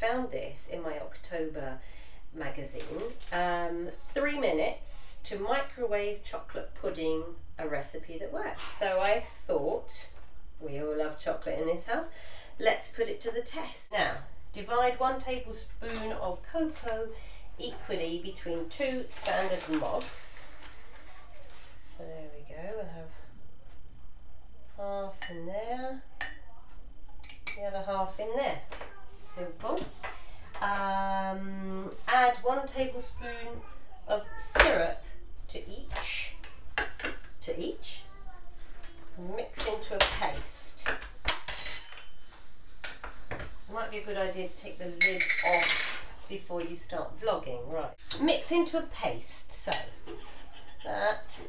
found this in my October magazine. 3 minutes to microwave chocolate pudding, a recipe that works. So I thought, we all love chocolate in this house, let's put it to the test. Now, divide 1 tablespoon of cocoa equally between 2 standard mugs. So there we go, we'll have half in there, the other half in there. Simple. Add 1 tablespoon of syrup to each. Mix into a paste. Might be a good idea to take the lid off before you start vlogging. Right. Mix into a paste. So that.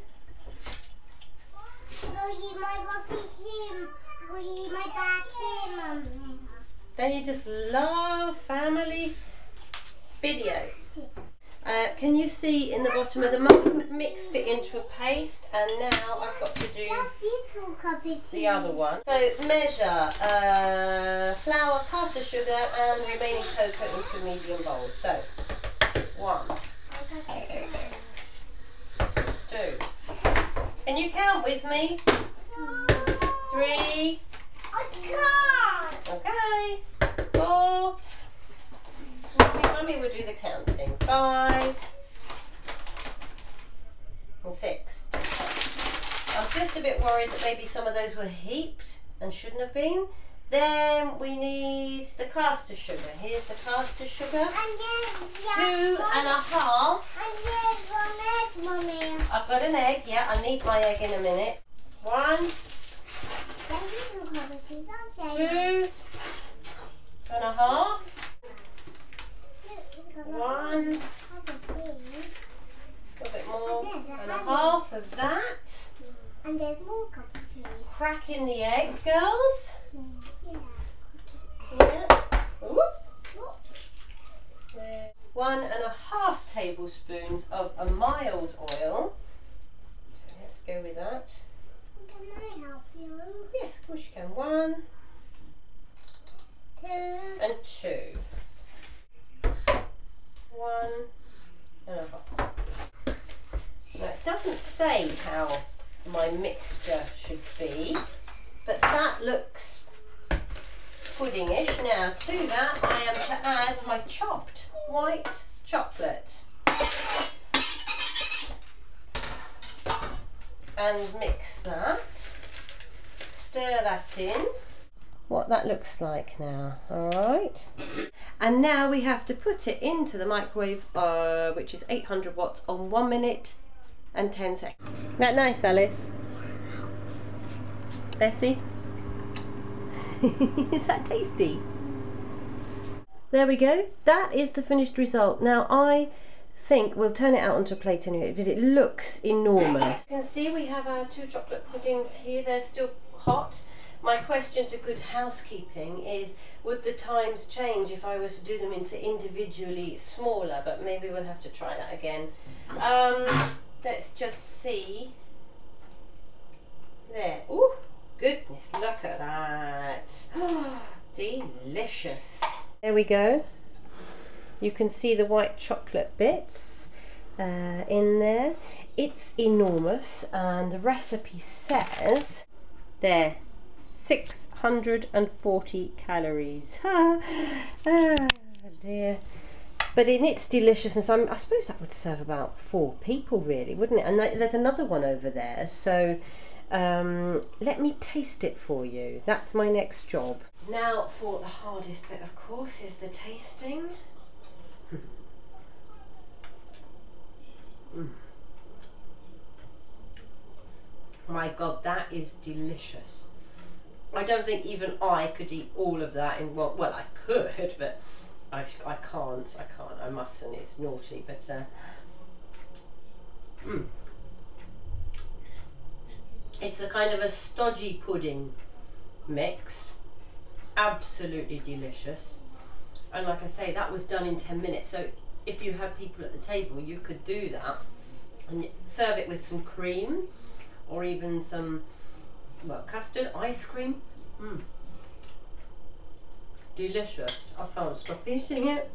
Don't you just love family videos? Can you see in the bottom of the mug? I've mixed it into a paste, and now I've got to do the other one. So measure flour, caster sugar and remaining cocoa into a medium bowl. So 1, 2. Can you count with me? 3. Okay. 4. Mummy will do the counting. 5 and 6. I'm just a bit worried that maybe some of those were heaped and shouldn't have been. Then we need the caster sugar. Here's the caster sugar. 2.5. I've got an egg. Yeah, I need my egg in a minute. 1, 2.5. 1, a little bit more, and a half of that. And there's more cup of tea. Crack in the egg, girls. Yeah. Whoop. 1.5 tablespoons of a mild oil. So let's go with that. Can I help you? Yes, of course you can. 1, 2, and 2. 1.5. Now it doesn't say how my mixture should be, but that looks puddingish. Now to that I am to add my chopped white chocolate and mix that. Stir that in. What that looks like now. Alright. And now we have to put it into the microwave, which is 800 watts on 1 minute and 10 seconds. Isn't that nice, Alice? Bessie? Is that tasty? There we go. That is the finished result. Now I think we'll turn it out onto a plate anyway, but it looks enormous. You can see we have our 2 chocolate puddings here. They're still hot. My question to good housekeeping is, would the times change if I was to do them into individually smaller? But maybe we'll have to try that again. Let's just see. There. Ooh, goodness, look at that. Oh, delicious. There we go. You can see the white chocolate bits in there. It's enormous, and the recipe says, there, 640 calories. Oh dear. But in its deliciousness, I suppose that would serve about 4 people really, wouldn't it? And there's another one over there, so let me taste it for you. That's my next job. Now for the hardest bit, of course, is the tasting. My God, that is delicious. I don't think even I could eat all of that in one. Well, I could, but I can't. I mustn't. It's naughty. But it's a kind of a stodgy pudding mix. Absolutely delicious. And like I say, that was done in 10 minutes. So if you had people at the table, you could do that and serve it with some cream or even some, well, custard, ice cream. delicious. I can't stop eating it.